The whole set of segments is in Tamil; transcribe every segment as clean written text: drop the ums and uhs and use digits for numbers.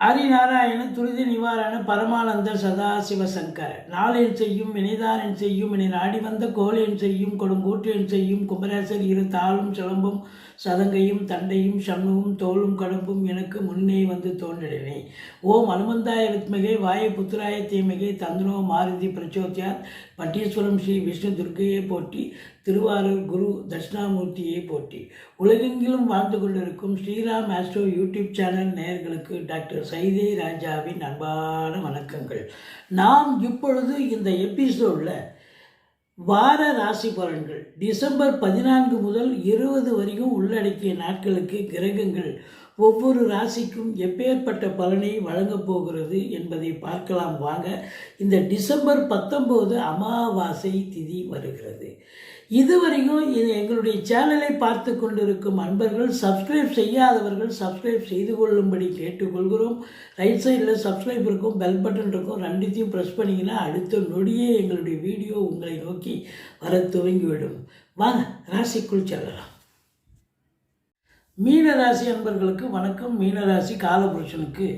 ஹரிநாராயண துரித நிவாரண பரமானந்த சதாசிவ சங்கர நாளென் செய்யும் வினைதானன் செய்யும் இனி நாடி வந்த கோளென் செய்யும் கொடுங்கூற்றென் செய்யும் குமரேசர் இரு தாளும் சிலம்பும் சதங்கையும் தண்டையும் சண்முகம் தோளும் கடம்பும் எனக்கு முன்னே வந்து தோன்றினே. ஓம் அனுமந்தாய வித்மகே வாயு புத்திராய தீமகே தந்தனோ மாருதி பிரச்சோத்யாத் பட்டீஸ்வரம் ஸ்ரீ விஷ்ணு துர்க்கையை போற்றி திருவாரூர் குரு தட்சிணாமூர்த்தியை போற்றி. உலகெங்கிலும் வாழ்ந்து கொண்டிருக்கும் ஸ்ரீராம் ஆஸ்ட்ரோ யூடியூப் சேனல் நேயர்களுக்கு டாக்டர் சைதே ராஜாவின் அன்பான வணக்கங்கள். நாம் இப்பொழுது இந்த எபிசோடில் வார ராசி பலன்கள் டிசம்பர் 14 முதல் 20 வரைக்கும் உள்ளடக்கிய நாட்களுக்கு கிரகங்கள் ஒவ்வொரு ராசிக்கும் எப்பேற்பட்ட பலனை வழங்கப் போகிறது என்பதை பார்க்கலாம் வாங்க. இந்த டிசம்பர் 19 அமாவாசை திதி வருகிறது. இதுவரைக்கும் எங்களுடைய சேனலை பார்த்து கொண்டிருக்கும் அன்பர்கள் சப்ஸ்கிரைப் செய்யாதவர்கள் சப்ஸ்கிரைப் செய்து கொள்ளும்படி கேட்டுக்கொள்கிறோம். ரைட் சைடில் சப்ஸ்கிரைப் இருக்கும், பெல் பட்டன் இருக்கும், ரெண்டுத்தையும் ப்ரெஸ் பண்ணிங்கன்னா அடுத்த நொடியே எங்களுடைய வீடியோ உங்களை நோக்கி வர துவங்கிவிடும். வாங்க ராசிக்குள் செல்லலாம். மீனராசி அன்பர்களுக்கு வணக்கம். மீனராசி காலபுருஷனுக்கு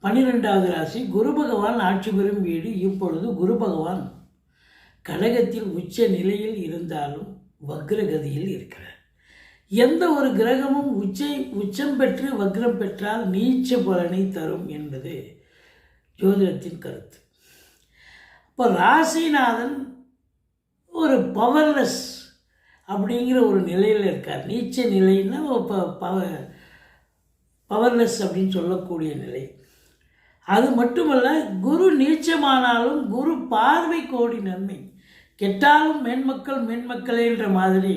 12வது ராசி. குரு பகவான் ஆட்சி பெறும் வீடு. இப்பொழுது குரு பகவான் கடகத்தில் உச்ச நிலையில் இருந்தாலும் வக்ரகதியில் இருக்கிறார். எந்த ஒரு கிரகமும் உச்சம் பெற்று வக்ரம் பெற்றால் நீச்ச பலனை தரும் என்பது ஜோதிடத்தின் கருத்து. இப்போ ராசிநாதன் ஒரு பவர்லெஸ் அப்படிங்கிற ஒரு நிலையில் இருக்கார். நீச்ச நிலைன்னா பவர்லெஸ் அப்படின்னு சொல்லக்கூடிய நிலை. அது மட்டுமல்ல, குரு நீச்சமானாலும் குரு பார்வை கோடி நன்மை. கெட்டாலும் மேன்மக்களேன்ற மாதிரி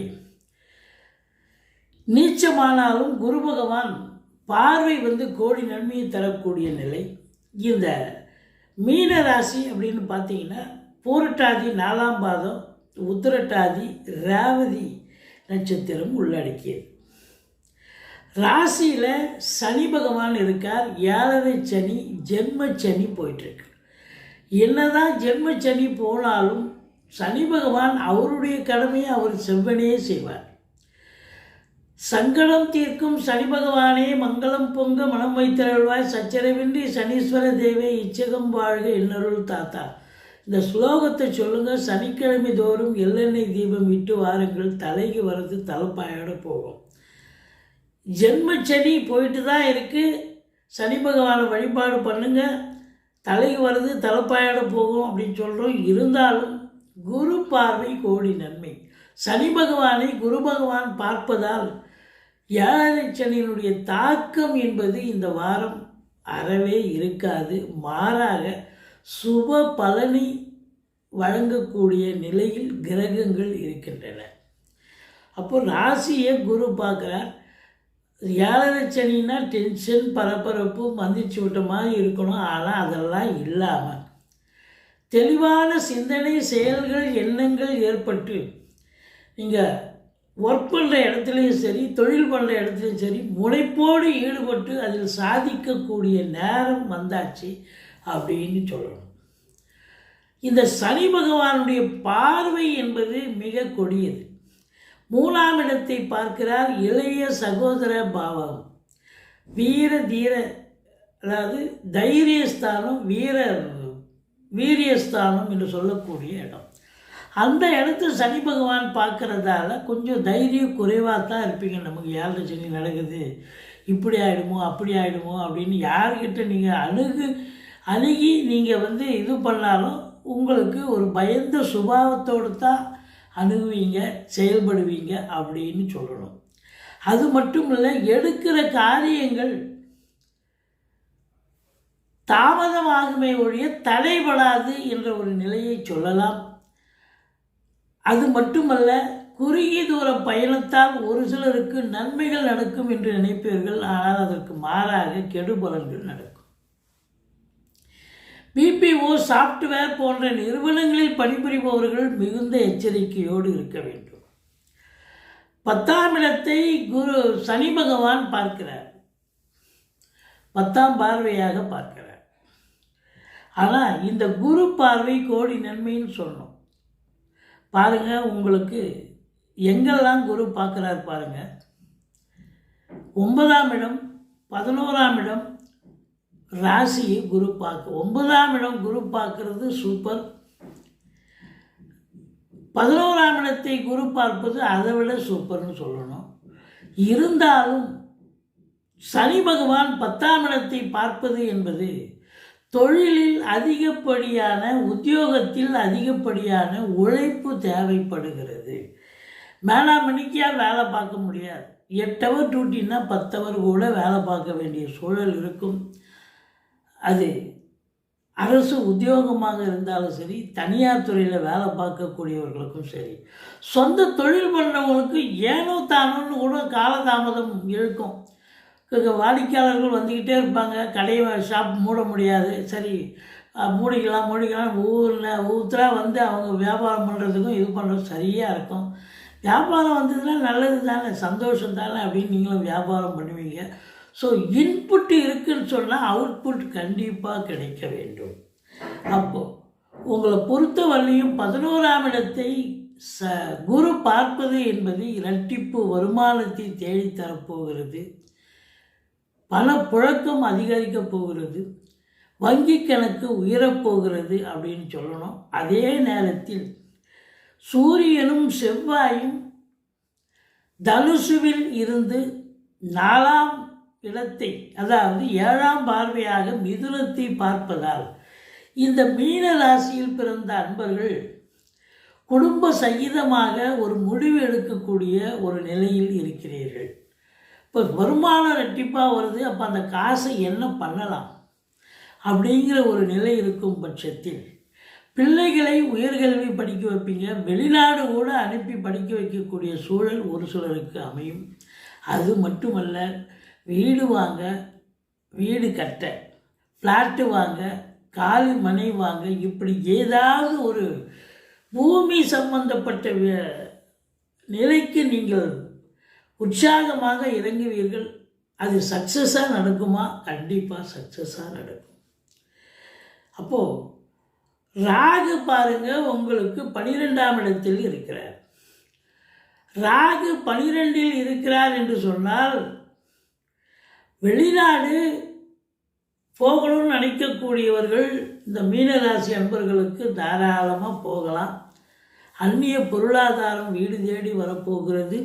நீச்சமானாலும் குரு பகவான் பார்வை கோடி நன்மையை தரக்கூடிய நிலை. இந்த மீன ராசி அப்படின்னு பார்த்தீங்கன்னா பூரட்டாதி 4ஆம் பாதம், உத்திரட்டாதி, ரேவதி நட்சத்திரம் உள்ளடக்கியது. ராசியில் சனி பகவான் இருக்கார். 7வது சனி, ஜென்ம சனி போயிட்டுருக்கு. என்னதான் ஜென்ம சனி போனாலும் சனி பகவான் அவருடைய கடமையை அவர் செவ்வனே செய்வார். சங்கடம் தீர்க்கும் சனி பகவானே மங்களம் பொங்க மனம் வைத்திருள்வாய், சச்சரவின்றி சனீஸ்வர தேவே இச்சகம் வாழ்க என்னருள் தாத்தா. இந்த ஸ்லோகத்தை சொல்லுங்கள். சனிக்கிழமை தோறும் எள்ளெண்ணெய் தீபம் இட்டு வாருங்கள். தலைக்கு வரது தலைப்பாயோட போகும். ஜென்மச்சனி போயிட்டு தான் இருக்குது. சனி பகவானை வழிபாடு பண்ணுங்கள். தலைக்கு வருது தலைப்பாயோட போகும் அப்படின்னு சொல்கிறோம். இருந்தாலும் குரு பார்வை கோடி நன்மை. சனி பகவானை குரு பகவான் பார்ப்பதால் 7வது சனியினுடைய தாக்கம் என்பது இந்த வாரம் அறவே இருக்காது. மாறாக சுப பலனை வழங்கக்கூடிய நிலையில் கிரகங்கள் இருக்கின்றன. அப்போ ராசியை குரு பார்க்குறார். 7வது சனின்னா டென்ஷன், பரபரப்பு, மந்திச்சு விட்ட மாதிரி இருக்கணும். ஆனால் அதெல்லாம் இல்லாமல் தெளிவான சிந்தனை, செயல்கள், எண்ணங்கள் ஏற்பட்டு நீங்கள் ஒர்க் பண்ணுற இடத்துலையும் சரி, தொழில் பண்ணுற இடத்துலையும் சரி, முனைப்போடு ஈடுபட்டு அதில் சாதிக்கக்கூடிய நேரம் வந்தாச்சு அப்படின்னு சொல்லணும். இந்த சனி பகவானுடைய பார்வை என்பது மிக கொடியது. 3ஆம் இடத்தை பார்க்கிறார். இளைய சகோதர பாவம், வீர தீர, அதாவது தைரியஸ்தானம், வீரியஸ்தானம் என்று சொல்லக்கூடிய இடம். அந்த இடத்து சனி பகவான் பார்க்குறதால கொஞ்சம் தைரியம் குறைவாக தான் இருப்பீங்க. நமக்கு 7வது சனி நடக்குது, இப்படி ஆகிடுமோ அப்படி ஆகிடுமோ அப்படின்னு யார்கிட்ட நீங்கள் அணுகி நீங்கள் இது பண்ணாலும் உங்களுக்கு ஒரு பயந்த சுபாவத்தோடு தான் அணுகுவீங்க, செயல்படுவீங்க அப்படின்னு சொல்லணும். அது மட்டும் இல்லை, எடுக்கிற காரியங்கள் தாமதமாகுமே ஒழிய தடைபடாது என்ற ஒரு நிலையை சொல்லலாம். அது மட்டுமல்ல, குறுகிய தூர பயணத்தால் ஒரு சிலருக்கு நன்மைகள் நடக்கும் என்று நினைப்பீர்கள். ஆனால் அதற்கு மாறாக கெடுபலன்கள் நடக்கும். பிபிஓ, சாஃப்ட்வேர் போன்ற நிறுவனங்களில் பணிபுரிபவர்கள் மிகுந்த எச்சரிக்கையோடு இருக்க வேண்டும். 10ஆம் இடத்தை சனி பகவான் பார்க்கிறார். 10ஆம் பார்வையாக பார்க்கிறார். ஆனால் இந்த குரு பார்வை கோடி நன்மைன்னு சொல்லணும். பாருங்கள், உங்களுக்கு எங்கெல்லாம் குரு பார்க்குறார் பாருங்கள். 9ஆம் இடம், 11ஆம் இடம், ராசியை குரு பார்க்க 9ஆம் இடம் குரு பார்க்கறது சூப்பர். 11ஆம் இடத்தை குரு பார்ப்பது அதை விட சூப்பர்னு சொல்லணும். இருந்தாலும் சனி பகவான் 10ஆம் இடத்தை பார்ப்பது என்பது தொழிலில் அதிகப்படியான உத்தியோகத்தில் அதிகப்படியான உழைப்பு தேவைப்படுகிறது. மேலாமணிக்காக வேலை பார்க்க முடியாது. 8 ஹவர் டியூட்டின்னா 10 ஹவர் கூட வேலை பார்க்க வேண்டிய சூழல் இருக்கும். அது அரசு உத்தியோகமாக இருந்தாலும் சரி, தனியார் துறையில் வேலை பார்க்கக்கூடியவர்களுக்கும் சரி, சொந்த தொழில் பண்ணுறவங்களுக்கு ஏனோ தானோன்னு கூட காலதாமதம் இருக்கும். வாடிக்கையாளர்கள் வந்துக்கிட்டே இருப்பாங்க. கடையை ஷாப் மூட முடியாது. சரி மூடிக்கலாம் ஊத்தராக வந்து அவங்க வியாபாரம் பண்ணுறதுக்கும் இது பண்ணுறது சரியாக இருக்கும். வியாபாரம் வந்ததுன்னா நல்லது தானே, சந்தோஷம் தானே அப்படின்னு நீங்களும் வியாபாரம் பண்ணுவீங்க. ஸோ இன்புட் இருக்குதுன்னு சொன்னால் அவுட்புட் கண்டிப்பாக கிடைக்க வேண்டும். அப்போது உங்களை பொறுத்த வரலையும் 11ஆம் இடத்தை குரு பார்ப்பது என்பது இரட்டிப்பு வருமானத்தை தேடித்தரப்போகிறது. பணப்புழக்கம் அதிகரிக்கப் போகிறது. வங்கி கணக்கு உயரப்போகிறது அப்படின்னு சொல்லணும். அதே நேரத்தில் சூரியனும் செவ்வாயும் தனுசுவில் இருந்து 4ஆம் இடத்தை, அதாவது 7ஆம் பார்வையாக மிதுனத்தை பார்ப்பதால் இந்த மீன ராசியில் பிறந்த அன்பர்கள் குடும்ப சகிதமாக ஒரு முடிவு எடுக்கக்கூடிய ஒரு நிலையில் இருக்கிறீர்கள். இப்போ வருமானம் ரெட்டிப்பாக வருது. அப்போ அந்த காசை என்ன பண்ணலாம் அப்படிங்கிற ஒரு நிலை இருக்கும் பட்சத்தில் பிள்ளைகளை உயர்கல்வி படிக்க வைப்பீங்க. வெளிநாடு கூட அனுப்பி படிக்க வைக்கக்கூடிய சூழல் ஒரு சிலருக்கு அமையும். அது மட்டுமல்ல, வீடு வாங்க, வீடு கட்ட, ஃப்ளாட்டு வாங்க, காலி மனை வாங்க, இப்படி ஏதாவது ஒரு பூமி சம்பந்தப்பட்ட நிலைக்கு நீங்கள் உற்சாகமாக இறங்குவீர்கள். அது சக்ஸஸாக நடக்குமா? கண்டிப்பாக சக்ஸஸாக நடக்கும். அப்போது ராகு பாருங்கள், உங்களுக்கு 12ஆம் இடத்தில் இருக்கிறார். ராகு 12இல் இருக்கிறார் என்று சொன்னால் வெளிநாடு போகணும்னு நினைக்கக்கூடியவர்கள் இந்த மீனராசி அன்பர்களுக்கு தாராளமாக போகலாம். அந்நிய பொருளாதாரம் வீடு தேடி வரப்போகிறது.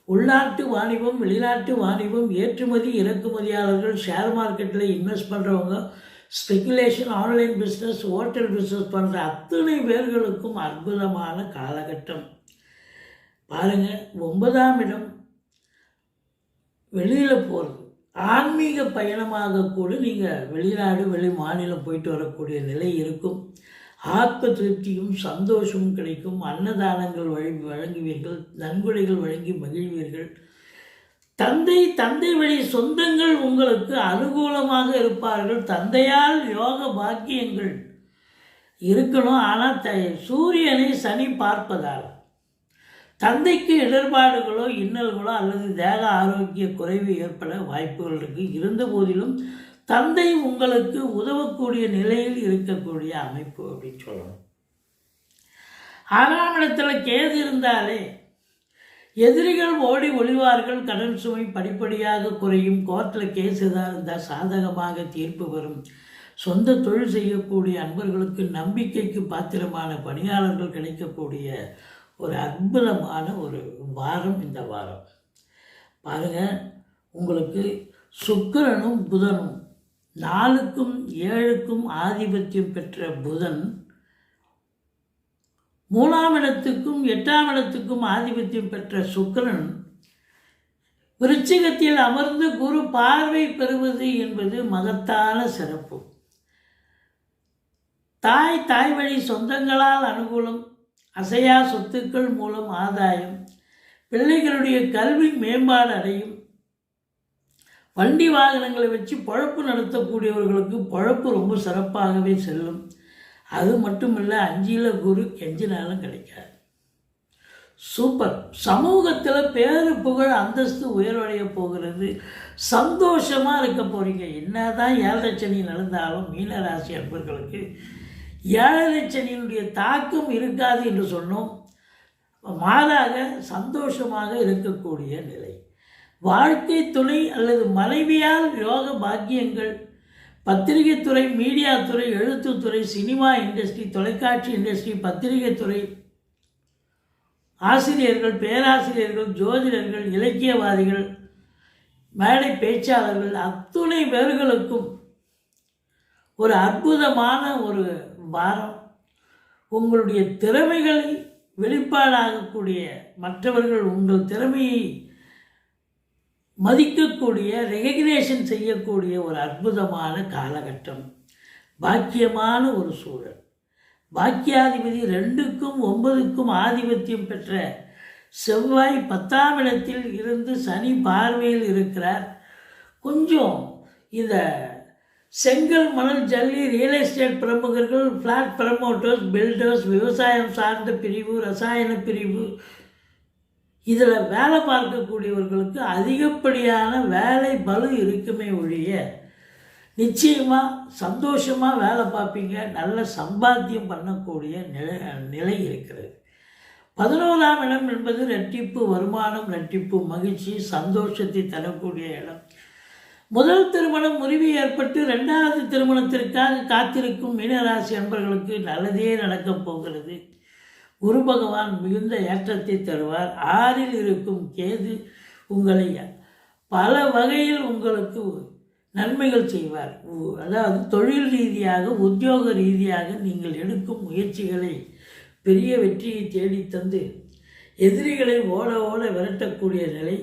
உள்நாட்டு வாணிபம், வெளிநாட்டு வாணிபம், ஏற்றுமதி இறக்குமதியாளர்கள், ஷேர் மார்க்கெட்டில் இன்வெஸ்ட் பண்ணுறவங்க, speculation, online business, hotel business பண்ணுற அத்தனை பேர்களுக்கும் அற்புதமான காலகட்டம். பாருங்கள், 9ஆம் இடம் வெளியில் போகிறது. ஆன்மீக பயணமாக கூட நீங்கள் வெளிநாடு, வெளி மாநிலம் போயிட்டு வரக்கூடிய நிலை இருக்கும். ஆத்ம திருப்தியும் சந்தோஷமும் கிடைக்கும். அன்னதானங்கள் வழங்குவீர்கள். நன்கொடைகள் வழங்கி மகிழ்வீர்கள். தந்தை வழி சொந்தங்கள் உங்களுக்கு அனுகூலமாக இருப்பார்கள். தந்தையால் யோக பாக்கியங்கள் இருக்கணும். ஆனால் சூரியனை சனி பார்ப்பதால் தந்தைக்கு இடர்பாடுகளோ இன்னல்களோ அல்லது தேக ஆரோக்கிய குறைவு ஏற்பட வாய்ப்புகள் இருக்குது. இருந்த போதிலும் தந்தை உங்களுக்கு உதவக்கூடிய நிலையில் இருக்கக்கூடிய அமைப்பு அப்படின்னு சொல்லணும். 6ஆம் இடத்துல கேது இருந்தாலே எதிரிகள் ஓடி ஒளிவார்கள். கடன் சுமை படிப்படியாக குறையும். கோர்ட்டில் கேஸ் எதாவது இருந்தால் சாதகமாக தீர்ப்பு வரும். சொந்த தொழில் செய்யக்கூடிய அன்பர்களுக்கு நம்பிக்கைக்கு பாத்திரமான பணியாளர்கள் கிடைக்கக்கூடிய ஒரு அற்புதமான ஒரு வாரம் இந்த வாரம். பாருங்கள், உங்களுக்கு சுக்கிரனும் புதனும் 4க்கும் 7க்கும் ஆதிபத்தியம் பெற்ற புதன் 3ஆம் இடத்துக்கும் 8ஆம் இடத்துக்கும் ஆதிபத்தியம் பெற்ற சுக்கிரன் விருச்சிகத்தில் அமர்ந்து குரு பார்வை பெறுவது என்பது மகத்தான சிறப்பு. தாய் வழி சொந்தங்களால் அனுகூலம், அசையா சொத்துக்கள் மூலம் ஆதாயம், பிள்ளைகளுடைய கல்வி மேம்பாடு அடையும். வண்டி வாகனங்களை வச்சு பொழப்பு நடத்தக்கூடியவர்களுக்கு பொழப்பு ரொம்ப சிறப்பாகவே செல்லும். அது மட்டுமில்லை, 5ல் குரு கெஞ்சினாலும் கிடைக்காது. சூப்பர். சமூகத்தில் பேரு புகழ் அந்தஸ்து உயர்வடைய போகிறது. சந்தோஷமாக இருக்க போகிறீங்க. என்ன தான் 7 சனி நடந்தாலும் மீனராசி அன்பர்களுக்கு 7 சனியினுடைய தாக்கம் இருக்காது என்று சொன்னோம். மாறாக சந்தோஷமாக இருக்கக்கூடிய நிலை. வாழ்க்கை துணை அல்லது மனைவியால் யோக பாக்கியங்கள், பத்திரிகை துறை, மீடியா துறை, எழுத்துத்துறை, சினிமா இண்டஸ்ட்ரி, தொலைக்காட்சி இண்டஸ்ட்ரி, பத்திரிகை துறை, ஆசிரியர்கள், பேராசிரியர்கள், ஜோதிடர்கள், இலக்கியவாதிகள், மேடை பேச்சாளர்கள் அத்துணை பேர்களுக்கும் ஒரு அற்புதமான ஒரு வாரம். உங்களுடைய திறமைகளை வெளிப்பாடாகக்கூடிய, மற்றவர்கள் உங்கள் திறமையை மதிக்கக்கூடிய, ரெகக்னேஷன் செய்யக்கூடிய ஒரு அற்புதமான காலகட்டம், பாக்கியமான ஒரு சூழல். பாக்கியாதிபதி 2க்கும் 9க்கும் ஆதிபத்தியம் பெற்ற செவ்வாய் 10ஆம் இடத்தில் இருந்து சனி பார்வையில் இருக்கிறார். கொஞ்சம் இந்த செங்கல், மணல், ஜல்லி, ரியல் எஸ்டேட் பிரமுகர்கள், ஃப்ளாட் ப்ரமோட்டர்ஸ், பில்டர்ஸ், விவசாயம் சார்ந்த பிரிவு, ரசாயன பிரிவு, இதில் வேலை பார்க்கக்கூடியவர்களுக்கு அதிகப்படியான வேலை பளு இருக்குமே ஒழிய நிச்சயமாக சந்தோஷமாக வேலை பார்ப்பீங்க. நல்ல சம்பாத்தியம் பண்ணக்கூடிய நிலை இருக்கிறது. 11ஆம் இடம் என்பது ரெட்டிப்பு வருமானம், ரெட்டிப்பு மகிழ்ச்சி, சந்தோஷத்தை தரக்கூடிய இடம். முதல் திருமணம் முறிவு ஏற்பட்டு 2வது திருமணத்திற்காக காத்திருக்கும் மீனராசி அன்பர்களுக்கு நல்லதே நடக்கப் போகிறது. குரு பகவான் மிகுந்த ஏற்றத்தை தருவார். 6இல் இருக்கும் கேது உங்களை பல வகையில் உங்களுக்கு நன்மைகள் செய்வார். அதாவது தொழில் ரீதியாக, உத்தியோக ரீதியாக நீங்கள் எடுக்கும் முயற்சிகளை பெரிய வெற்றியை தேடித்தந்து எதிரிகளை ஓட ஓட விரட்டக்கூடிய நிலை.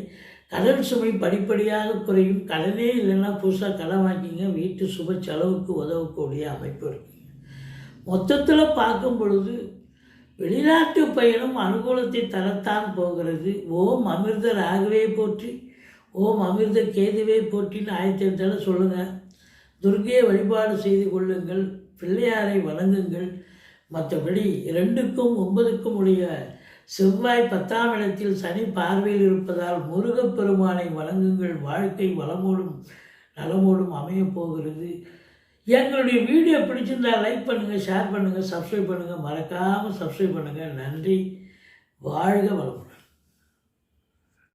கடன் சுமை படிப்படியாக குறையும். கடனே இல்லைன்னா புதுசாக கடன் வாங்கிங்க, வீட்டு சுப செலவுக்கு உதவக்கூடிய அமைப்பு இருக்குங்க. மொத்தத்தில் பார்க்கும் பொழுது வெளிநாட்டு பயணம் அனுகூலத்தை தரத்தான் போகிறது. ஓம் அமிர்த ராகவே போற்றி, ஓம் அமிர்த கேதுவே போற்றின்னு 1008 சொல்லுங்கள். துர்க்கையை வழிபாடு செய்து கொள்ளுங்கள், பிள்ளையாரை வணங்குங்கள். மற்றபடி 2க்கும் 9க்கும் உடைய செவ்வாய் 10ஆம் இடத்தில் சனி பார்வையில் இருப்பதால் முருகப்பெருமானை வணங்குங்கள். வாழ்க்கை வளமோடும் நலமோடும் அமையப் போகிறது. எங்களுடைய வீடியோ பிடிச்சிருந்தால் லைக் பண்ணுங்கள், ஷேர் பண்ணுங்கள், சப்ஸ்கிரைப் பண்ணுங்கள். மறக்காமல் சப்ஸ்கிரைப் பண்ணுங்கள். நன்றி. வாழ்க வளமுடன்.